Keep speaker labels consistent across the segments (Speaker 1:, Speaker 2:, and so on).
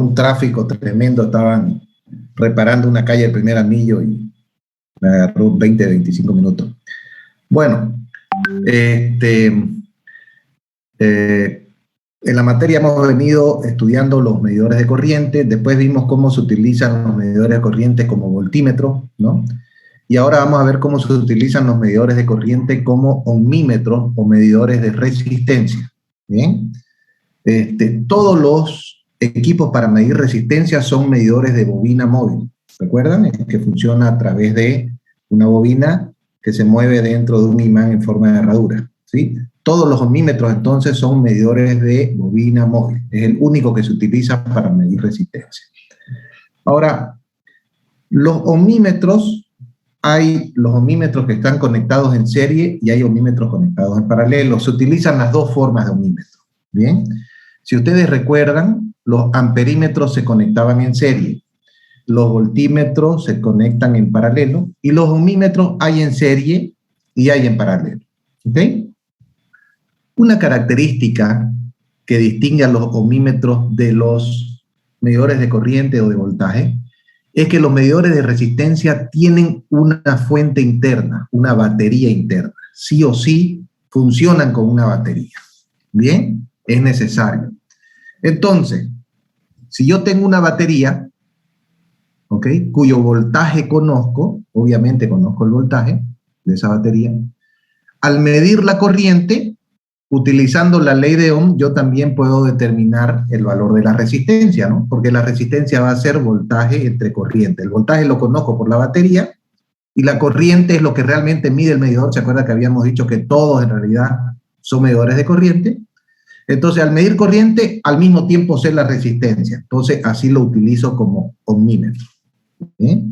Speaker 1: un tráfico tremendo, estaban reparando una calle del primer anillo y me agarró 20, 25 minutos. Bueno, en la materia hemos venido estudiando los medidores de corriente, después vimos cómo se utilizan los medidores de corriente como voltímetro, ¿no? Y ahora vamos a ver cómo se utilizan los medidores de corriente como ohmímetros o medidores de resistencia, ¿bien? Todos los equipos para medir resistencia son medidores de bobina móvil, ¿recuerdan? Es que funciona a través de una bobina que se mueve dentro de un imán en forma de herradura, ¿sí? Todos los ohmímetros entonces son medidores de bobina móvil, es el único que se utiliza para medir resistencia. Ahora, los ohmímetros, hay los ohmímetros que están conectados en serie y hay ohmímetros conectados en paralelo. Se utilizan las dos formas de ohmímetro, ¿bien? Si ustedes recuerdan, los amperímetros se conectaban en serie, los voltímetros se conectan en paralelo y los ohmímetros hay en serie y hay en paralelo, ¿ok? Una característica que distingue a los ohmímetros de los medidores de corriente o de voltaje es que los medidores de resistencia tienen una fuente interna, una batería interna. Sí o sí funcionan con una batería. ¿Bien? Es necesario. Entonces, si yo tengo una batería, ¿ok?, cuyo voltaje conozco, obviamente conozco el voltaje de esa batería, al medir la corriente, utilizando la ley de Ohm, yo también puedo determinar el valor de la resistencia, ¿no? Porque la resistencia va a ser voltaje entre corriente. El voltaje lo conozco por la batería y la corriente es lo que realmente mide el medidor. ¿Se acuerda que habíamos dicho que todos en realidad son medidores de corriente? Entonces, al medir corriente, al mismo tiempo sé la resistencia. Entonces, así lo utilizo como ohmímetro. ¿Eh?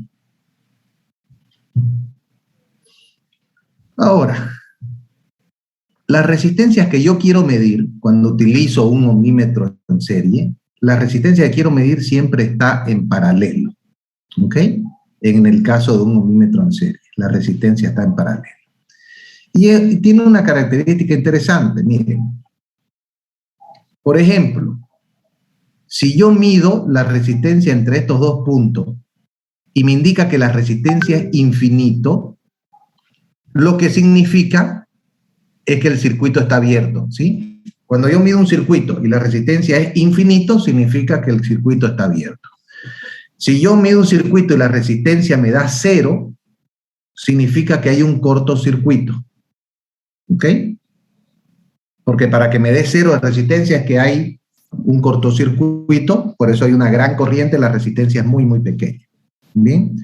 Speaker 1: Ahora, las resistencias que yo quiero medir cuando utilizo un ohmímetro en serie, la resistencia que quiero medir siempre está en paralelo, ¿ok? En el caso de un ohmímetro en serie, la resistencia está en paralelo. Y tiene una característica interesante, miren. Por ejemplo, si yo mido la resistencia entre estos dos puntos y me indica que la resistencia es infinito, lo que significa es que el circuito está abierto, ¿sí? Cuando yo mido un circuito y la resistencia es infinito, significa que el circuito está abierto. Si yo mido un circuito y la resistencia me da 0, significa que hay un cortocircuito, ¿ok? Porque para que me dé 0 de resistencia es que hay un cortocircuito, por eso hay una gran corriente, la resistencia es muy, muy pequeña, ¿bien?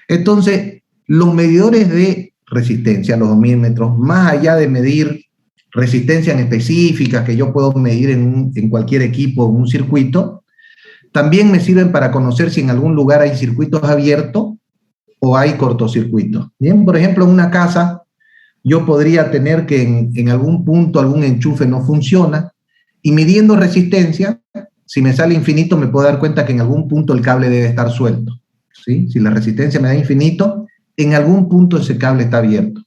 Speaker 1: Entonces, los medidores de resistencia, los ohmímetros, más allá de medir resistencias específicas que yo puedo medir en cualquier equipo, en un circuito, también me sirven para conocer si en algún lugar hay circuitos abiertos o hay cortocircuitos. Bien, por ejemplo, en una casa yo podría tener que en algún punto algún enchufe no funciona y midiendo resistencia, si me sale infinito me puedo dar cuenta que en algún punto el cable debe estar suelto, ¿sí? Si la resistencia me da infinito, en algún punto ese cable está abierto,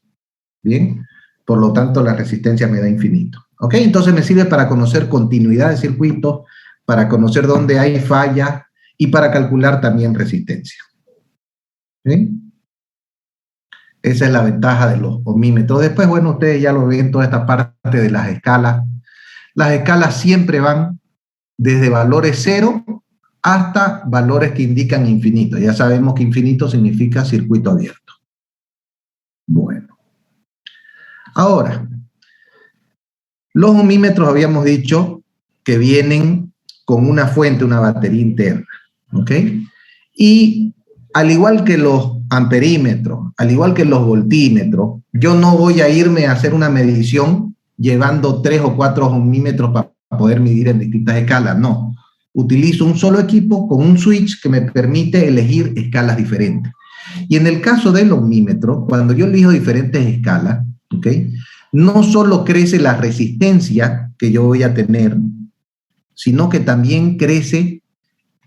Speaker 1: ¿bien? Por lo tanto, la resistencia me da infinito, ¿ok? Entonces me sirve para conocer continuidad de circuitos, para conocer dónde hay falla y para calcular también resistencia. ¿Sí? Esa es la ventaja de los ohmímetros. Después, bueno, ustedes ya lo ven toda esta parte de las escalas. Las escalas siempre van desde valores 0 hasta valores que indican infinito. Ya sabemos que infinito significa circuito abierto. Bueno. Ahora, los ohmímetros habíamos dicho que vienen con una fuente, una batería interna, ¿ok? Y al igual que los amperímetros, al igual que los voltímetros, yo no voy a irme a hacer una medición llevando 3 o 4 ohmímetros para poder medir en distintas escalas, no. Utilizo un solo equipo con un switch que me permite elegir escalas diferentes. Y en el caso del ohmímetro, cuando yo elijo diferentes escalas, ¿ok?, no solo crece la resistencia que yo voy a tener, sino que también crece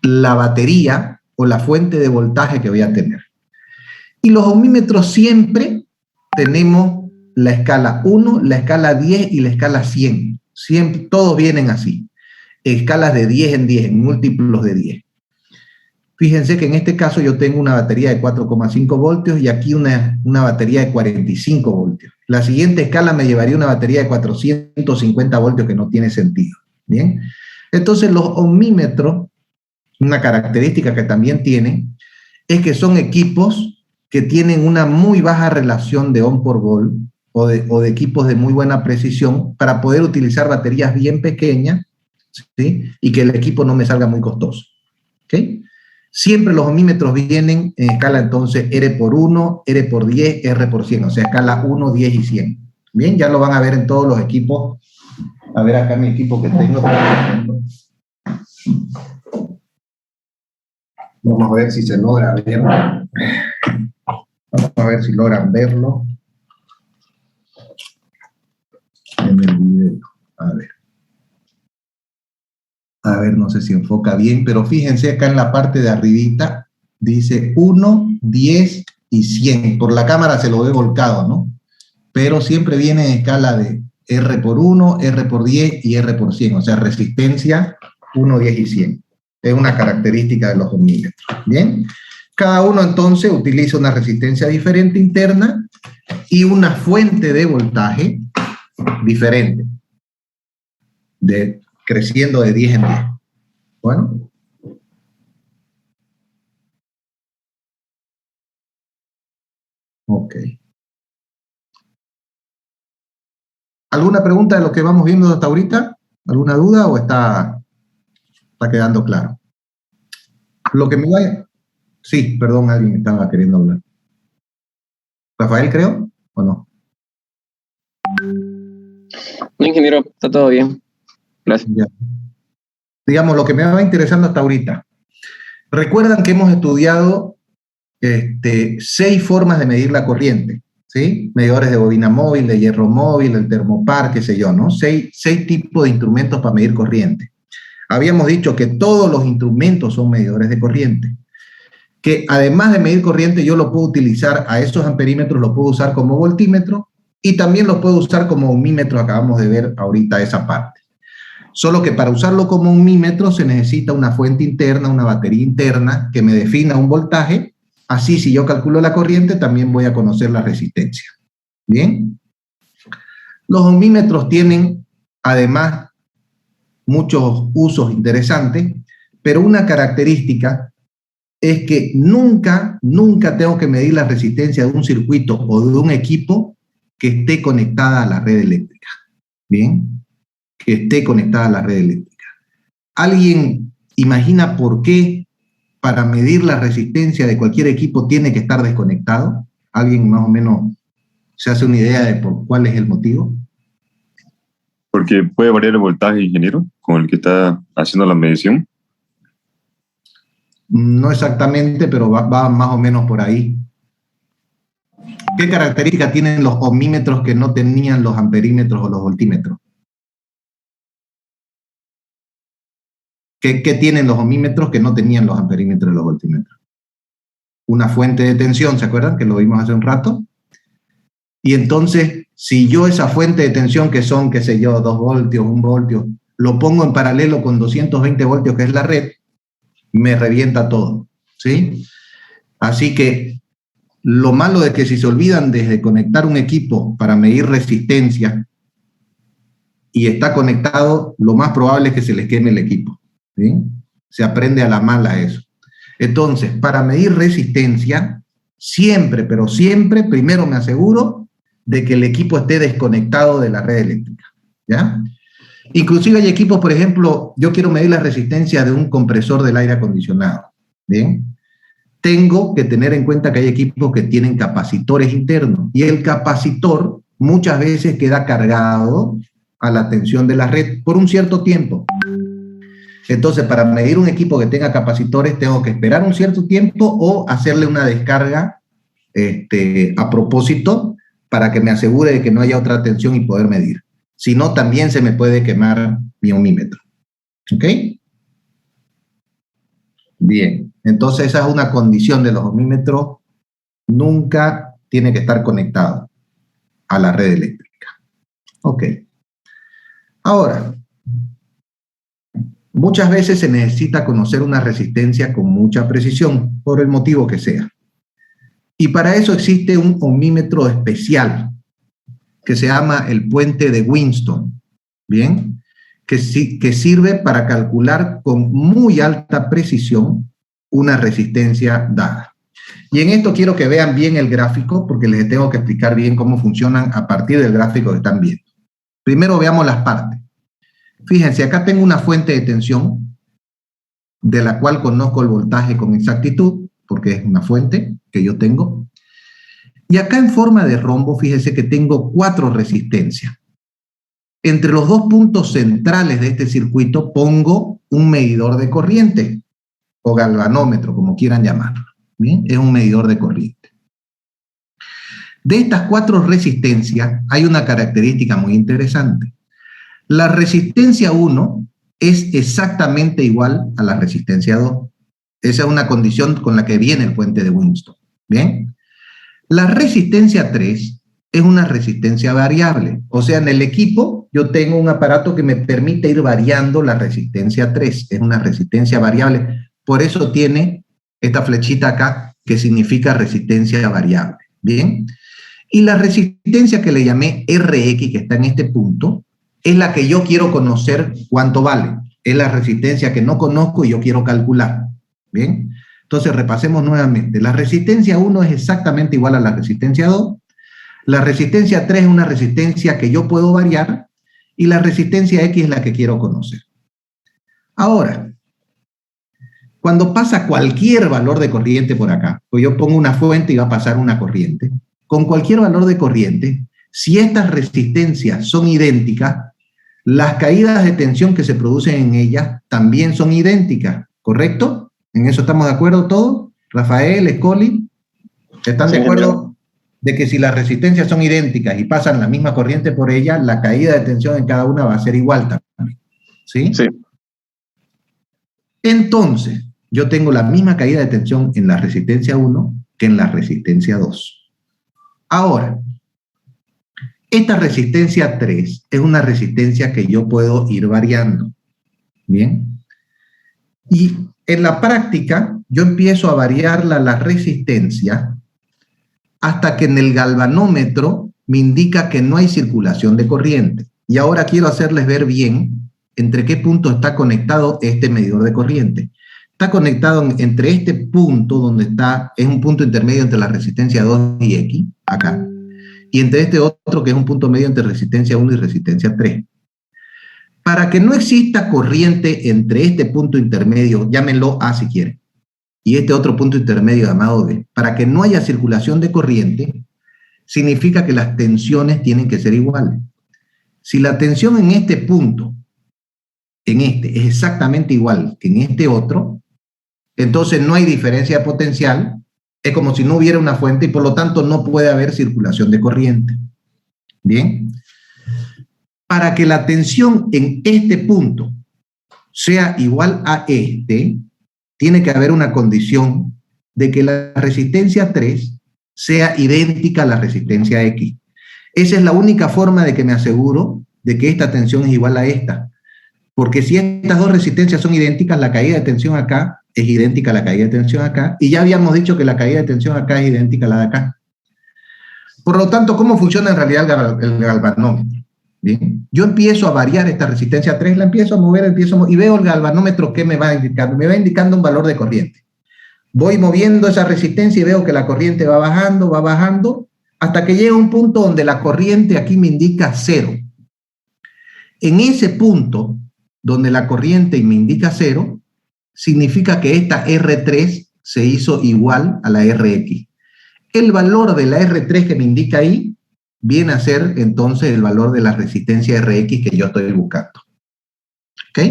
Speaker 1: la batería o la fuente de voltaje que voy a tener. Y los ohmímetros siempre tenemos la escala 1, la escala 10 y la escala 100. Siempre, todos vienen así. escalas de 10 en 10, en múltiplos de 10. Fíjense que en este caso yo tengo una batería de 4,5 voltios y aquí una batería de 45 voltios. La siguiente escala me llevaría una batería de 450 voltios que no tiene sentido. Bien. Entonces los ohmímetros, una característica que también tienen, es que son equipos que tienen una muy baja relación de ohm por volt o de equipos de muy buena precisión para poder utilizar baterías bien pequeñas, ¿sí? Y que el equipo no me salga muy costoso. ¿Okay? Siempre los ohmímetros vienen en escala entonces R por 1, R por 10, R por 100, o sea, escala 1, 10 y 100. Bien, ya lo van a ver en todos los equipos. A ver acá mi equipo que tengo. Vamos a ver si se logra ver. Vamos a ver si logran verlo en el video. A ver, no sé si enfoca bien, pero fíjense acá en la parte de arribita, dice 1, 10 y 100. Por la cámara se lo ve volcado, ¿no? Pero siempre viene en escala de R por 1, R por 10 y R por 100, o sea, resistencia 1, 10 y 100. Es una característica de los ohmímetros. Bien, cada uno entonces utiliza una resistencia diferente interna y una fuente de voltaje diferente, creciendo de 10 en 10. Bueno. Ok. ¿Alguna pregunta de lo que vamos viendo hasta ahorita? ¿Alguna duda o está quedando claro? Lo que me vaya... Sí, perdón, alguien estaba queriendo hablar. ¿Rafael, creo? ¿O no?
Speaker 2: No, ingeniero, está todo bien. Gracias.
Speaker 1: Ya. Digamos, lo que me va interesando hasta ahorita. Recuerdan que hemos estudiado 6 formas de medir la corriente, ¿sí? Medidores de bobina móvil, de hierro móvil, el termopar, qué sé yo, ¿no? 6 tipos de instrumentos para medir corriente. Habíamos dicho que todos los instrumentos son medidores de corriente. Que además de medir corriente, yo lo puedo utilizar a esos amperímetros, los puedo usar como voltímetro y también los puedo usar como ohmímetro, acabamos de ver ahorita esa parte. Solo que para usarlo como ohmímetro se necesita una fuente interna, una batería interna que me defina un voltaje. Así, si yo calculo la corriente, también voy a conocer la resistencia. Bien. Los ohmímetros tienen, además, muchos usos interesantes, pero una característica es que nunca tengo que medir la resistencia de un circuito o de un equipo que esté conectada a la red eléctrica. Bien. Que esté conectada a la red eléctrica. ¿Alguien imagina por qué para medir la resistencia de cualquier equipo tiene que estar desconectado? ¿Alguien más o menos se hace una idea de por cuál es el motivo?
Speaker 3: Porque puede variar el voltaje, ingeniero, con el que está haciendo la medición.
Speaker 1: No exactamente, pero va más o menos por ahí. ¿Qué características tienen los ohmímetros que no tenían los amperímetros o los voltímetros? ¿Qué tienen los ohmímetros que no tenían los amperímetros y los voltímetros? Una fuente de tensión, ¿se acuerdan? Que lo vimos hace un rato. Y entonces, si yo esa fuente de tensión, que son, qué sé yo, 2 voltios, 1 voltio, lo pongo en paralelo con 220 voltios, que es la red, me revienta todo, ¿sí? Así que lo malo de que si se olvidan de conectar un equipo para medir resistencia y está conectado, lo más probable es que se les queme el equipo, ¿sí? Se aprende a la mala eso. Entonces, para medir resistencia, siempre, pero siempre, primero me aseguro de que el equipo esté desconectado de la red eléctrica, ¿ya? Inclusive hay equipos, por ejemplo, yo quiero medir la resistencia de un compresor del aire acondicionado, ¿bien? Tengo que tener en cuenta que hay equipos que tienen capacitores internos y el capacitor muchas veces queda cargado a la tensión de la red por un cierto tiempo. Entonces, para medir un equipo que tenga capacitores, tengo que esperar un cierto tiempo o hacerle una descarga a propósito para que me asegure de que no haya otra tensión y poder medir. Si no, también se me puede quemar mi ohmímetro. ¿Ok? Bien, entonces esa es una condición de los ohmímetros. Nunca tiene que estar conectado a la red eléctrica. Ok. Ahora, Muchas veces se necesita conocer una resistencia con mucha precisión, por el motivo que sea. Y para eso existe un ohmímetro especial, que se llama el puente de Winston, ¿bien? Que sirve para calcular con muy alta precisión una resistencia dada. Y en esto quiero que vean bien el gráfico, porque les tengo que explicar bien cómo funcionan a partir del gráfico que están viendo. Primero veamos las partes. Fíjense, acá tengo una fuente de tensión, de la cual conozco el voltaje con exactitud, porque es una fuente que yo tengo. Y acá en forma de rombo, fíjense que tengo 4 resistencias. Entre los 2 puntos centrales de este circuito pongo un medidor de corriente, o galvanómetro, como quieran llamarlo. ¿Bien? Es un medidor de corriente. De estas 4 resistencias hay una característica muy interesante. La resistencia 1 es exactamente igual a la resistencia 2. Esa es una condición con la que viene el puente de Winston. ¿Bien? La resistencia 3 es una resistencia variable. O sea, en el equipo yo tengo un aparato que me permite ir variando la resistencia 3. Es una resistencia variable. Por eso tiene esta flechita acá que significa resistencia variable. ¿Bien? Y la resistencia que le llamé RX, que está en este punto, es la que yo quiero conocer cuánto vale. Es la resistencia que no conozco y yo quiero calcular. ¿Bien? Entonces repasemos nuevamente. La resistencia 1 es exactamente igual a la resistencia 2. La resistencia 3 es una resistencia que yo puedo variar. Y la resistencia X es la que quiero conocer. Ahora, cuando pasa cualquier valor de corriente por acá, pues yo pongo una fuente y va a pasar una corriente. Con cualquier valor de corriente, si estas resistencias son idénticas, las caídas de tensión que se producen en ellas también son idénticas, ¿correcto? ¿En eso estamos de acuerdo todos? Rafael, Escoli, ¿están de acuerdo de que si las resistencias son idénticas y pasan la misma corriente por ellas, la caída de tensión en cada una va a ser igual también? ¿Sí?
Speaker 2: Sí.
Speaker 1: Entonces, yo tengo la misma caída de tensión en la resistencia 1 que en la resistencia 2. Ahora, esta resistencia 3 es una resistencia que yo puedo ir variando. ¿Bien? Y en la práctica, yo empiezo a variar la resistencia hasta que en el galvanómetro me indica que no hay circulación de corriente. Y ahora quiero hacerles ver bien entre qué punto está conectado este medidor de corriente. Está conectado entre este punto donde está, es un punto intermedio entre la resistencia 2 y X, acá, y entre este otro que es un punto medio entre resistencia 1 y resistencia 3. Para que no exista corriente entre este punto intermedio, llámenlo A si quieren, y este otro punto intermedio llamado B, para que no haya circulación de corriente, significa que las tensiones tienen que ser iguales. Si la tensión en este punto, en este, es exactamente igual que en este otro, entonces no hay diferencia de potencial, es como si no hubiera una fuente y por lo tanto no puede haber circulación de corriente. ¿Bien? Para que la tensión en este punto sea igual a este, tiene que haber una condición de que la resistencia 3 sea idéntica a la resistencia X. Esa es la única forma de que me aseguro de que esta tensión es igual a esta. Porque si estas dos resistencias son idénticas, la caída de tensión acá es idéntica a la caída de tensión acá, y ya habíamos dicho que la caída de tensión acá es idéntica a la de acá. Por lo tanto, ¿cómo funciona en realidad el galvanómetro? Bien, yo empiezo a variar esta resistencia 3, la empiezo a mover, y veo el galvanómetro que me va indicando. Me va indicando un valor de corriente. Voy moviendo esa resistencia y veo que la corriente va bajando, hasta que llega un punto donde la corriente aquí me indica 0. En ese punto, donde la corriente me indica 0, significa que esta R3 se hizo igual a la RX. El valor de la R3 que me indica ahí viene a ser entonces el valor de la resistencia RX que yo estoy buscando. ¿Ok?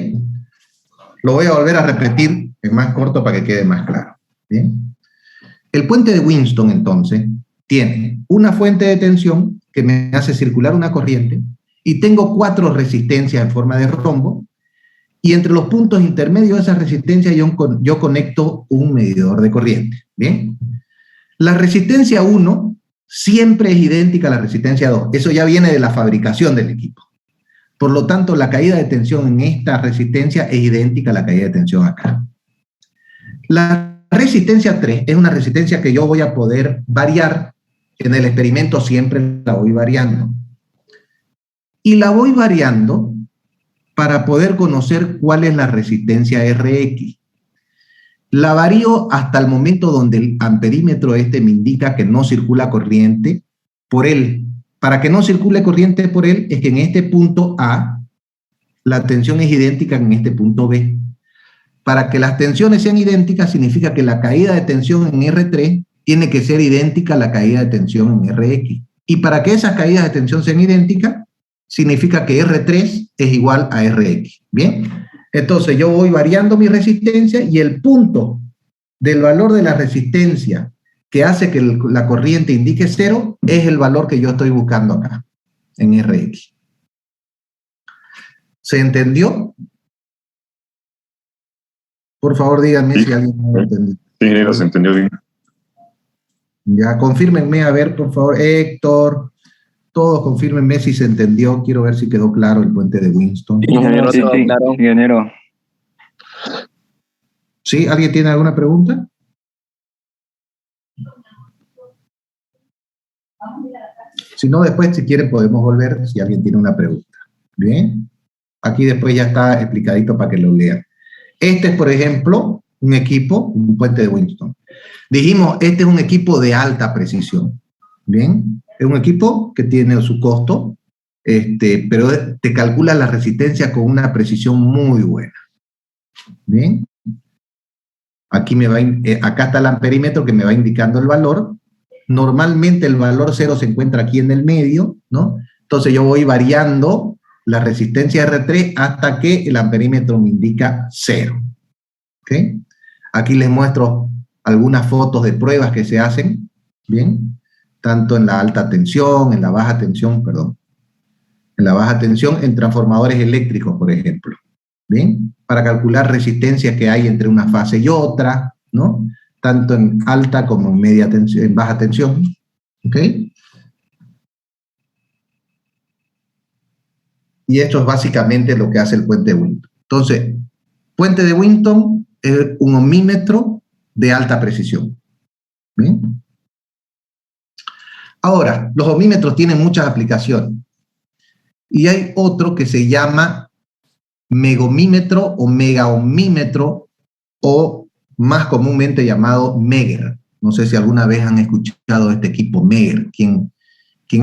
Speaker 1: Lo voy a volver a repetir en más corto para que quede más claro. ¿Bien? El puente de Winston entonces tiene una fuente de tensión que me hace circular una corriente y tengo 4 resistencias en forma de rombo. Y entre los puntos intermedios de esa resistencia yo conecto un medidor de corriente. ¿Bien? La resistencia 1 siempre es idéntica a la resistencia 2. Eso ya viene de la fabricación del equipo. Por lo tanto, la caída de tensión en esta resistencia es idéntica a la caída de tensión acá. La resistencia 3 es una resistencia que yo voy a poder variar. En el experimento siempre la voy variando. Y la voy variando para poder conocer cuál es la resistencia Rx. La varío hasta el momento donde el amperímetro este me indica que no circula corriente por él. Para que no circule corriente por él es que en este punto A la tensión es idéntica en este punto B. Para que las tensiones sean idénticas significa que la caída de tensión en R3 tiene que ser idéntica a la caída de tensión en Rx. Y para que esas caídas de tensión sean idénticas, significa que R3 es igual a Rx. ¿Bien? Entonces yo voy variando mi resistencia y el punto del valor de la resistencia que hace que la corriente indique 0 es el valor que yo estoy buscando acá, en Rx. ¿Se entendió? Por favor, díganme si alguien no lo entendió.
Speaker 3: Sí, ingeniero, se entendió bien.
Speaker 1: Ya, confírmenme, a ver, por favor, Héctor, todos confírmenme si se entendió. Quiero ver si quedó claro el puente de Winston.
Speaker 2: Ingeniero,
Speaker 4: Sí,
Speaker 2: todo
Speaker 4: sí,
Speaker 2: claro.
Speaker 4: ingeniero.
Speaker 1: ¿Sí? ¿Alguien tiene alguna pregunta? Si no, después, si quieren, podemos volver si alguien tiene una pregunta. ¿Bien? Aquí después ya está explicadito para que lo lean. Este es, por ejemplo, un equipo, un puente de Winston. Dijimos, este es un equipo de alta precisión. ¿Bien? Es un equipo que tiene su costo, pero te calcula la resistencia con una precisión muy buena. ¿Bien? Aquí acá está el amperímetro que me va indicando el valor. Normalmente el valor 0 se encuentra aquí en el medio, ¿no? Entonces yo voy variando la resistencia R3 hasta que el amperímetro me indica 0. ¿Ok? Aquí les muestro algunas fotos de pruebas que se hacen, ¿bien? Tanto en la alta tensión, en la baja tensión, perdón. En la baja tensión, en transformadores eléctricos, por ejemplo. ¿Bien? Para calcular resistencias que hay entre una fase y otra, ¿no? Tanto en alta como en media tensión, en baja tensión. ¿Ok? Y esto es básicamente lo que hace el puente de Winton. Entonces, puente de Winton es un ohmímetro de alta precisión. ¿Bien? Ahora, los ohmímetros tienen muchas aplicaciones. Y hay otro que se llama megahmímetro o megaohmímetro, o más comúnmente llamado Megger. No sé si alguna vez han escuchado este equipo Megger. Quien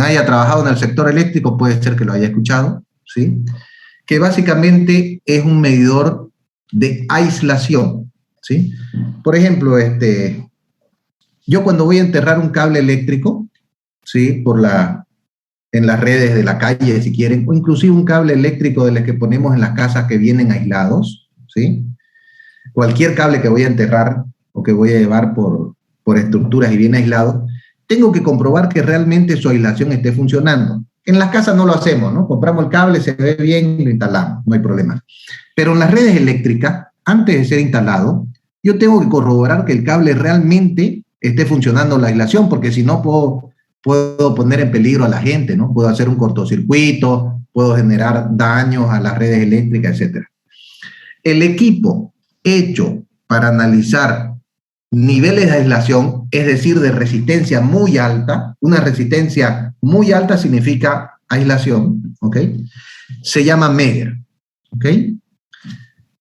Speaker 1: haya trabajado en el sector eléctrico puede ser que lo haya escuchado, ¿sí? Que básicamente es un medidor de aislación, ¿sí? Por ejemplo, yo cuando voy a enterrar un cable eléctrico, ¿sí? En las redes de la calle, si quieren, o inclusive un cable eléctrico de los que ponemos en las casas que vienen aislados, ¿sí? Cualquier cable que voy a enterrar o que voy a llevar por estructuras y bien aislado, tengo que comprobar que realmente su aislación esté funcionando. En las casas no lo hacemos, ¿no? Compramos el cable, se ve bien, lo instalamos, no hay problema. Pero en las redes eléctricas, antes de ser instalado, yo tengo que corroborar que el cable realmente esté funcionando la aislación, porque si no puedo poner en peligro a la gente, ¿no? Puedo hacer un cortocircuito, puedo generar daños a las redes eléctricas, etc. El equipo hecho para analizar niveles de aislación, es decir, de resistencia muy alta, una resistencia muy alta significa aislación, ¿ok? Se llama Megger, ¿ok?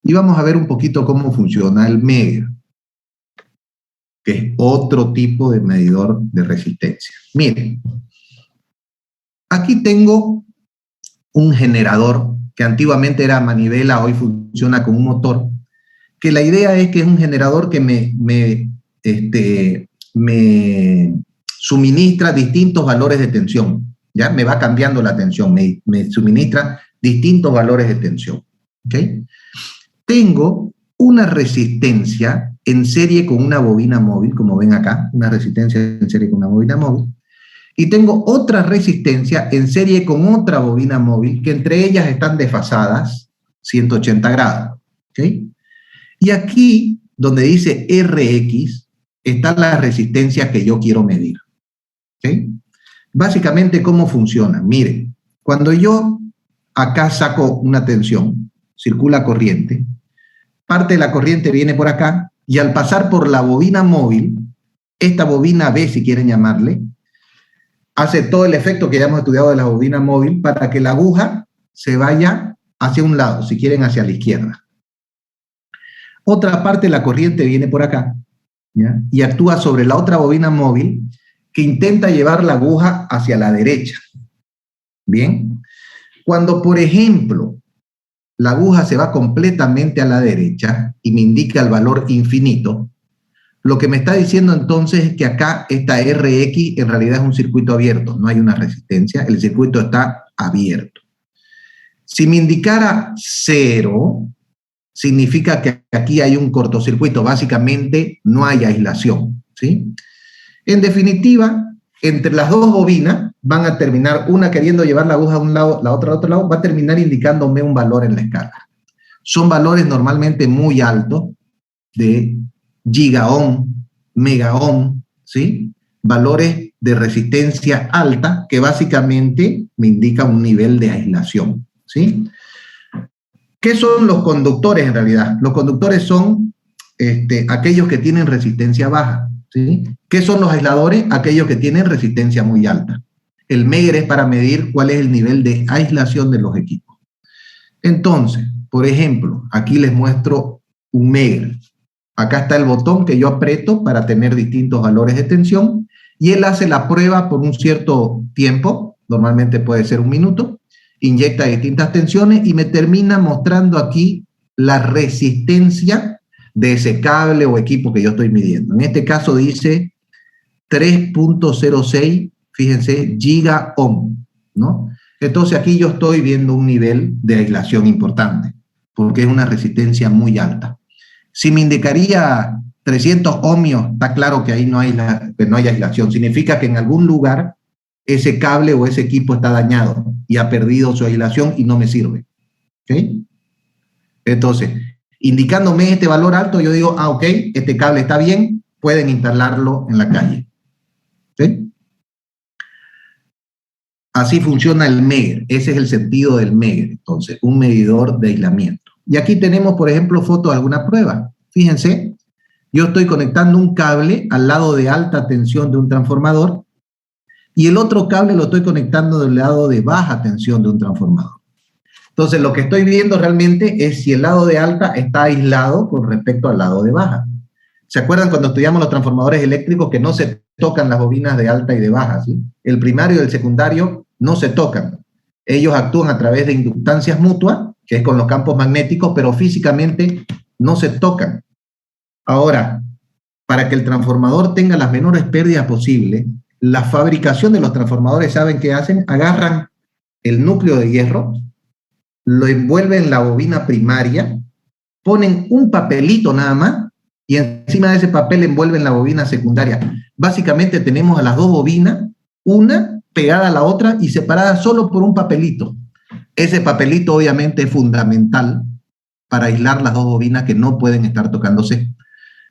Speaker 1: Y vamos a ver un poquito cómo funciona el Megger, que es otro tipo de medidor de resistencia. Miren, aquí tengo un generador que antiguamente era manivela, hoy funciona con un motor, que la idea es que es un generador que me suministra distintos valores de tensión, ¿ya? Me va cambiando la tensión, me suministra distintos valores de tensión, ¿ok? Tengo una resistencia en serie con una bobina móvil, como ven acá, una resistencia en serie con una bobina móvil, y tengo otra resistencia en serie con otra bobina móvil, que entre ellas están desfasadas 180 grados, ¿ok? Y aquí, donde dice Rx, está la resistencia que yo quiero medir, ¿ok? Básicamente, ¿cómo funciona? Miren, cuando yo acá saco una tensión, circula corriente, parte de la corriente viene por acá, y al pasar por la bobina móvil, esta bobina B, si quieren llamarle, hace todo el efecto que ya hemos estudiado de la bobina móvil para que la aguja se vaya hacia un lado, si quieren hacia la izquierda. Otra parte de la corriente viene por acá, ¿ya? Y actúa sobre la otra bobina móvil que intenta llevar la aguja hacia la derecha. Bien, cuando por ejemplo la aguja se va completamente a la derecha y me indica el valor infinito, lo que me está diciendo entonces es que acá esta Rx en realidad es un circuito abierto, no hay una resistencia, el circuito está abierto. Si me indicara 0, significa que aquí hay un cortocircuito, básicamente no hay aislación, ¿sí? En definitiva, entre las dos bobinas van a terminar, una queriendo llevar la aguja a un lado, la otra a otro lado, va a terminar indicándome un valor en la escala. Son valores normalmente muy altos, de gigaohm, megaohm, ¿sí? Valores de resistencia alta que básicamente me indican un nivel de aislación, ¿sí? ¿Qué son los conductores en realidad? Los conductores son aquellos que tienen resistencia baja, ¿sí? ¿Qué son los aisladores? Aquellos que tienen resistencia muy alta. El Megger es para medir cuál es el nivel de aislación de los equipos. Entonces, por ejemplo, aquí les muestro un Megger. Acá está el botón que yo aprieto para tener distintos valores de tensión y él hace la prueba por un cierto tiempo, normalmente puede ser 1 minuto, inyecta distintas tensiones y me termina mostrando aquí la resistencia de ese cable o equipo que yo estoy midiendo. En este caso dice 3.06, fíjense, gigaohm, ¿no? Entonces aquí yo estoy viendo un nivel de aislación importante, porque es una resistencia muy alta. Si me indicaría 300 ohmios, está claro que ahí no hay aislación. Significa que en algún lugar ese cable o ese equipo está dañado y ha perdido su aislación y no me sirve. ¿Okay? Entonces, indicándome este valor alto, yo digo, ok, este cable está bien, pueden instalarlo en la calle. ¿Okay? Así funciona el Megger. Ese es el sentido del Megger. Entonces, un medidor de aislamiento. Y aquí tenemos, por ejemplo, fotos de alguna prueba. Fíjense, yo estoy conectando un cable al lado de alta tensión de un transformador y el otro cable lo estoy conectando del lado de baja tensión de un transformador. Entonces, lo que estoy viendo realmente es si el lado de alta está aislado con respecto al lado de baja. ¿Se acuerdan cuando estudiamos los transformadores eléctricos que no se tocan las bobinas de alta y de baja, ¿sí? El primario y el secundario no se tocan. Ellos actúan a través de inductancias mutuas, que es con los campos magnéticos, pero físicamente no se tocan. Ahora, para que el transformador tenga las menores pérdidas posibles, la fabricación de los transformadores, ¿saben qué hacen? Agarran el núcleo de hierro, lo envuelven en la bobina primaria, ponen un papelito nada más, y encima de ese papel envuelven la bobina secundaria. Básicamente tenemos a las dos bobinas, una pegada a la otra y separada solo por un papelito. Ese papelito obviamente es fundamental para aislar las dos bobinas que no pueden estar tocándose.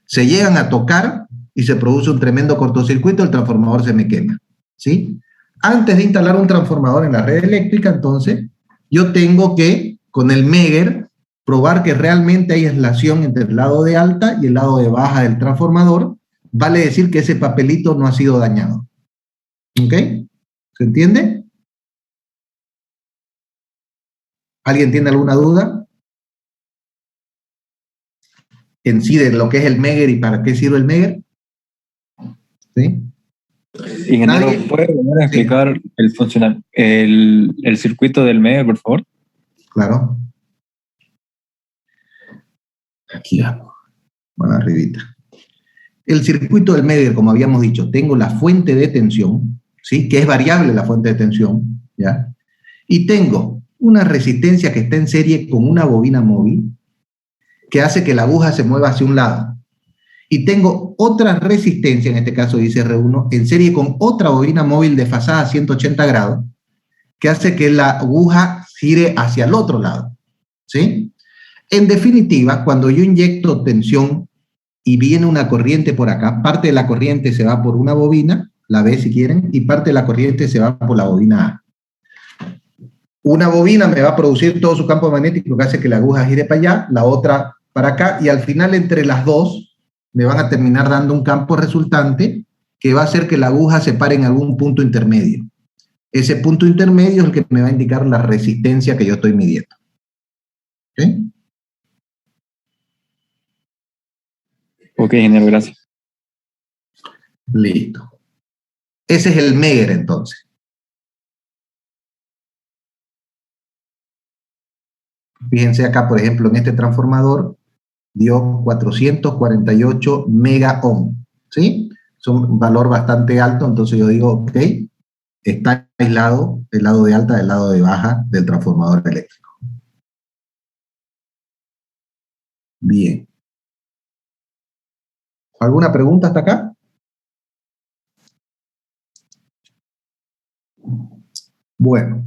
Speaker 1: Se llegan a tocar y se produce un tremendo cortocircuito, el transformador se me quema, ¿sí? Antes de instalar un transformador en la red eléctrica, entonces, yo tengo que, con el Megger, probar que realmente hay aislación entre el lado de alta y el lado de baja del transformador, vale decir que ese papelito no ha sido dañado. ¿Ok? ¿Se entiende? ¿Alguien tiene alguna duda? En sí de lo que es el Megger y para qué sirve el Megger. ¿Sí?
Speaker 4: Ingeniero, ¿puede volver a explicar el circuito del Megger, por favor?
Speaker 1: Claro. Aquí vamos. Bueno, arribita. El circuito del Megger, como habíamos dicho, tengo la fuente de tensión, ¿sí? Que es variable la fuente de tensión, ¿ya? Y tengo una resistencia que está en serie con una bobina móvil que hace que la aguja se mueva hacia un lado. Y tengo otra resistencia, en este caso dice R1, en serie con otra bobina móvil desfasada a 180 grados, que hace que la aguja gire hacia el otro lado, ¿sí? En definitiva, cuando yo inyecto tensión y viene una corriente por acá, parte de la corriente se va por una bobina, la B si quieren, y parte de la corriente se va por la bobina A. Una bobina me va a producir todo su campo magnético que hace que la aguja gire para allá, la otra para acá, y al final entre las dos me van a terminar dando un campo resultante que va a hacer que la aguja se pare en algún punto intermedio. Ese punto intermedio es el que me va a indicar la resistencia que yo estoy midiendo. ¿Sí?
Speaker 4: Ok, ingeniero, gracias.
Speaker 1: Listo. Ese es el Megger, entonces. Fíjense acá, por ejemplo, en este transformador dio 448 mega ohm, ¿sí? Es un valor bastante alto, entonces yo digo, ok, está aislado el lado de alta del lado de baja del transformador eléctrico. Bien. ¿Alguna pregunta hasta acá? Bueno.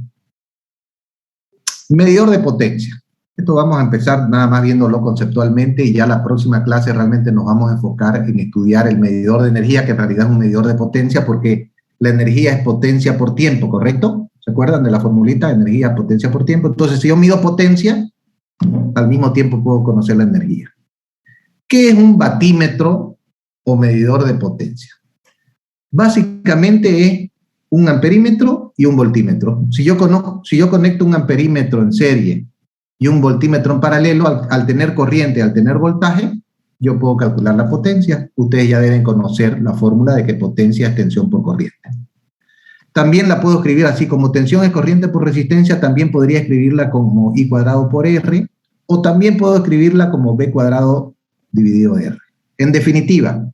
Speaker 1: Medidor de potencia. Esto vamos a empezar nada más viéndolo conceptualmente y ya la próxima clase realmente nos vamos a enfocar en estudiar el medidor de energía, que en realidad es un medidor de potencia porque la energía es potencia por tiempo, ¿correcto? ¿Se acuerdan de la formulita? Energía, potencia por tiempo. Entonces, si yo mido potencia, al mismo tiempo puedo conocer la energía. ¿Qué es un batímetro o medidor de potencia? Básicamente es un amperímetro y un voltímetro. Si yo conecto un amperímetro en serie y un voltímetro en paralelo, al tener corriente, al tener voltaje, yo puedo calcular la potencia. Ustedes ya deben conocer la fórmula de que potencia es tensión por corriente. También la puedo escribir así, como tensión es corriente por resistencia, también podría escribirla como I cuadrado por R, o también puedo escribirla como B cuadrado dividido R. En definitiva,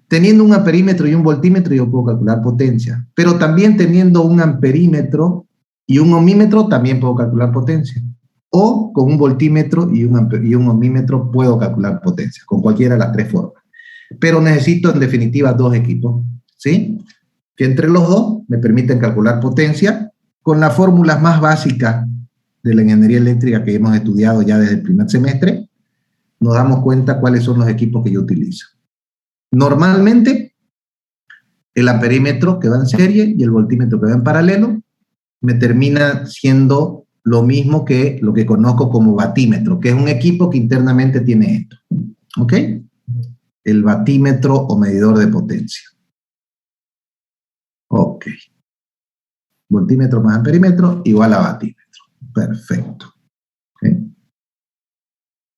Speaker 1: teniendo un amperímetro y un voltímetro yo puedo calcular potencia, pero también teniendo un amperímetro y un ohmímetro también puedo calcular potencia. O con un voltímetro y un ohmímetro puedo calcular potencia, con cualquiera de las tres formas. Pero necesito en definitiva dos equipos, ¿sí? Que entre los dos me permiten calcular potencia con las fórmulas más básicas de la ingeniería eléctrica que hemos estudiado ya desde el primer semestre. Nos damos cuenta cuáles son los equipos que yo utilizo. Normalmente, el amperímetro que va en serie y el voltímetro que va en paralelo me termina siendo lo mismo que lo que conozco como batímetro, que es un equipo que internamente tiene esto. ¿Ok? El batímetro o medidor de potencia. Ok. Voltímetro más amperímetro igual a batímetro. Perfecto. ¿Okay?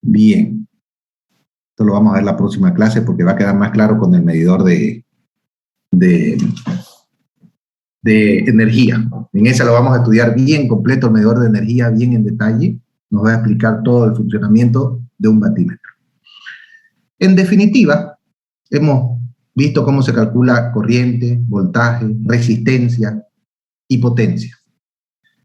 Speaker 1: Bien. Esto lo vamos a ver en la próxima clase porque va a quedar más claro con el medidor de energía. En esa lo vamos a estudiar bien completo, el medidor de energía, bien en detalle. Nos va a explicar todo el funcionamiento de un batímetro. En definitiva, hemos visto cómo se calcula corriente, voltaje, resistencia y potencia.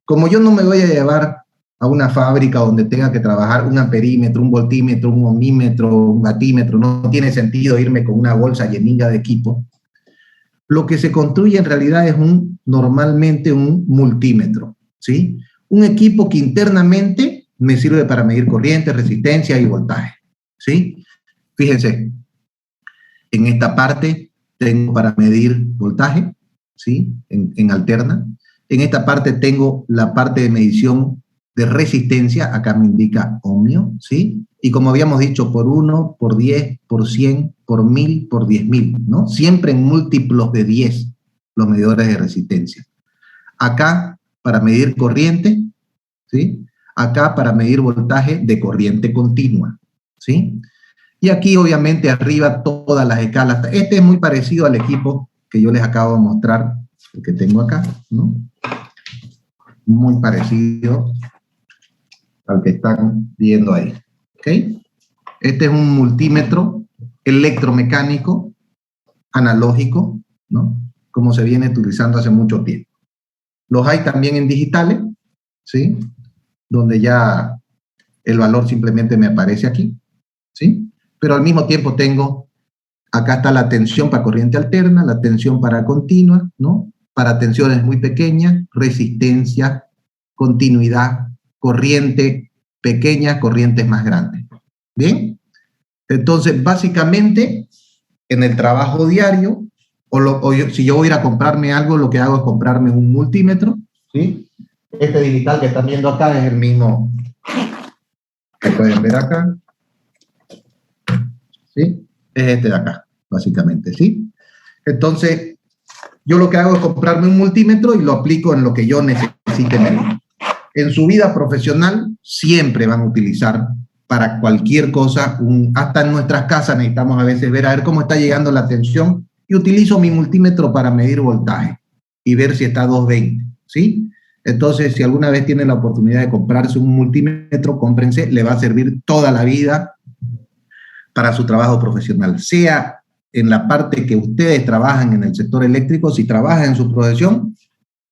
Speaker 1: Como yo no me voy a llevar a una fábrica donde tenga que trabajar un amperímetro, un voltímetro, un ohmímetro, un batímetro, no tiene sentido irme con una bolsa lleninga de equipo. Lo que se construye en realidad es normalmente un multímetro, ¿sí? Un equipo que internamente me sirve para medir corriente, resistencia y voltaje, ¿sí? Fíjense, en esta parte tengo para medir voltaje, ¿sí? En alterna. En esta parte tengo la parte de medición de resistencia, acá me indica ohmio, ¿sí? Y como habíamos dicho, por 1, por 10, por 100, por 1000, por 10.000, ¿no? Siempre en múltiplos de 10 los medidores de resistencia. Acá para medir corriente, ¿sí? Acá para medir voltaje de corriente continua, ¿sí? Y aquí obviamente arriba todas las escalas. Este es muy parecido al equipo que yo les acabo de mostrar, el que tengo acá, ¿no? Muy parecido al que están viendo ahí. ¿Ok? Este es un multímetro electromecánico, analógico, ¿no? Como se viene utilizando hace mucho tiempo. Los hay también en digitales, ¿sí? Donde ya el valor simplemente me aparece aquí, ¿sí? Pero al mismo tiempo tengo, acá está la tensión para corriente alterna, la tensión para continua, ¿no? Para tensiones muy pequeñas, resistencia, continuidad, corriente pequeña, corrientes más grandes. ¿Bien? Entonces, básicamente, en el trabajo diario, si yo voy a ir a comprarme algo, lo que hago es comprarme un multímetro, ¿sí? Este digital que están viendo acá es el mismo que pueden ver acá. ¿Sí? Es este de acá, básicamente, ¿sí? Entonces, yo lo que hago es comprarme un multímetro y lo aplico en lo que yo necesite medir. En su vida profesional siempre van a utilizar para cualquier cosa, hasta en nuestras casas necesitamos a veces ver a ver cómo está llegando la tensión y utilizo mi multímetro para medir voltaje y ver si está a 220, ¿sí? Entonces, si alguna vez tienen la oportunidad de comprarse un multímetro, cómprense, le va a servir toda la vida para su trabajo profesional, sea en la parte que ustedes trabajan en el sector eléctrico, si trabajan en su profesión,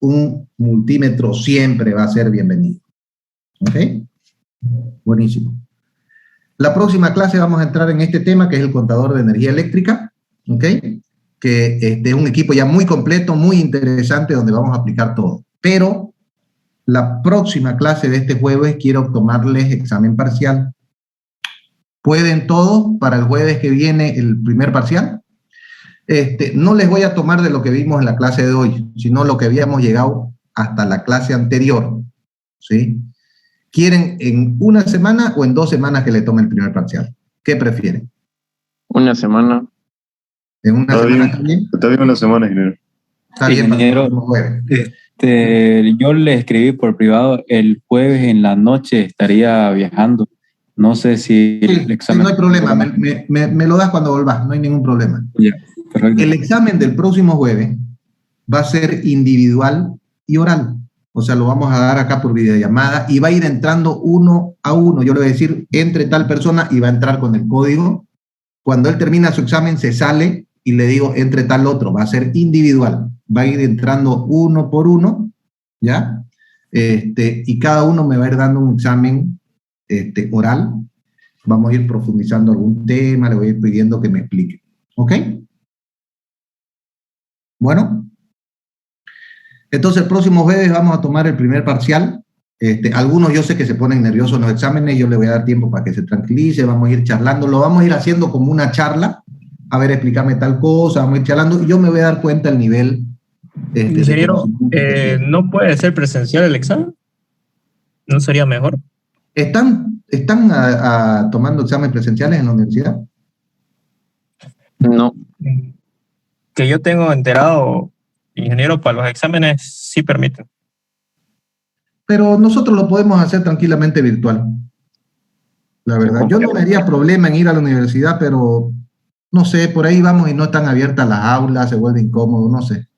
Speaker 1: un multímetro siempre va a ser bienvenido. ¿Ok? Buenísimo. La próxima clase vamos a entrar en este tema, que es el contador de energía eléctrica, ¿ok? Que es un equipo ya muy completo, muy interesante, donde vamos a aplicar todo. Pero la próxima clase de este jueves quiero tomarles examen parcial. ¿Pueden todos para el jueves que viene el primer parcial? No les voy a tomar de lo que vimos en la clase de hoy, sino lo que habíamos llegado hasta la clase anterior, ¿sí? ¿Quieren en una semana o en 2 semanas que le tome el primer parcial? ¿Qué prefieren?
Speaker 2: Una semana.
Speaker 1: ¿En una semana también?
Speaker 3: Está bien una semana, ingeniero.
Speaker 1: Está bien, para el
Speaker 4: Ingeniero,
Speaker 1: próximo jueves.
Speaker 4: yo le escribí por privado, el jueves en la noche estaría viajando. No sé si el
Speaker 1: Sí,
Speaker 4: examen...
Speaker 1: no hay problema, me lo das cuando volvás, no hay ningún problema.
Speaker 4: Ya, perfecto.
Speaker 1: El examen del próximo jueves va a ser individual y oral. O sea, lo vamos a dar acá por videollamada y va a ir entrando uno a uno. Yo le voy a decir, entre tal persona y va a entrar con el código. Cuando él termina su examen, se sale y le digo, entre tal otro. Va a ser individual. Va a ir entrando uno por uno, ¿ya? Y cada uno me va a ir dando un examen oral. Vamos a ir profundizando algún tema, le voy a ir pidiendo que me explique. ¿Ok? Bueno. Entonces, el próximo jueves vamos a tomar el primer parcial. Algunos yo sé que se ponen nerviosos en los exámenes, yo le voy a dar tiempo para que se tranquilice, vamos a ir charlando, lo vamos a ir haciendo como una charla. A ver, explícame tal cosa, vamos a ir charlando y yo me voy a dar cuenta el nivel.
Speaker 5: Ingeniero, ¿no puede ser presencial el examen? ¿No sería mejor?
Speaker 1: ¿Están tomando exámenes presenciales en la universidad?
Speaker 2: No.
Speaker 5: Que yo tengo enterado, ingeniero, para los exámenes sí permiten.
Speaker 1: Pero nosotros lo podemos hacer tranquilamente virtual. La verdad, yo no me haría problema en ir a la universidad, pero no sé, por ahí vamos y no están abiertas las aulas, se vuelve incómodo, no sé.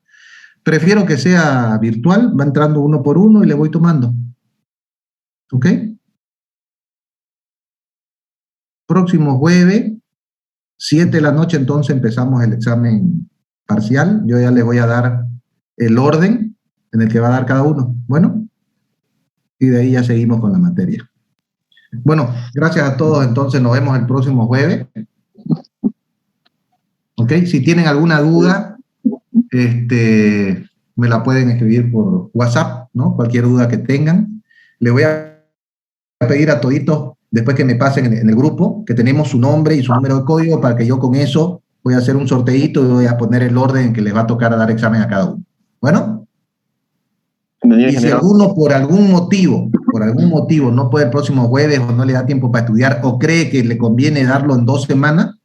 Speaker 1: Prefiero que sea virtual, va entrando uno por uno y le voy tomando. ¿Ok? Próximo jueves, 7 de la noche, entonces empezamos el examen parcial. Yo ya les voy a dar el orden en el que va a dar cada uno. Bueno, y de ahí ya seguimos con la materia. Bueno, gracias a todos, entonces nos vemos el próximo jueves. ¿Ok? Si tienen alguna duda, me la pueden escribir por WhatsApp, ¿no? Cualquier duda que tengan. Le voy a pedir a toditos, después que me pasen en el grupo, que tenemos su nombre y su número de código para que yo con eso voy a hacer un sorteito y voy a poner el orden en que les va a tocar a dar examen a cada uno. Bueno. Y si alguno por algún motivo no puede el próximo jueves o no le da tiempo para estudiar o cree que le conviene darlo en 2 semanas,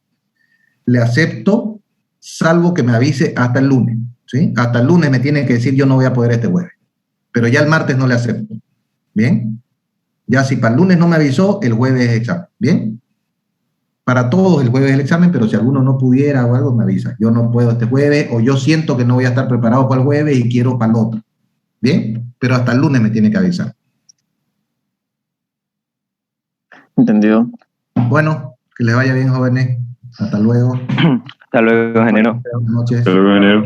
Speaker 1: le acepto, salvo que me avise hasta el lunes, ¿sí? Hasta el lunes me tiene que decir yo no voy a poder este jueves, pero ya el martes no le acepto, ¿bien? Ya si para el lunes no me avisó, el jueves es examen, ¿bien? Para todos el jueves es el examen, pero si alguno no pudiera o algo, me avisa. Yo no puedo este jueves o yo siento que no voy a estar preparado para el jueves y quiero para el otro. ¿Bien? Pero hasta el lunes me tiene que avisar.
Speaker 2: Entendido.
Speaker 1: Bueno, que les vaya bien, jóvenes. Hasta luego.
Speaker 2: Hasta luego, ingeniero.
Speaker 1: Buenas noches.
Speaker 3: Hasta luego, ingeniero.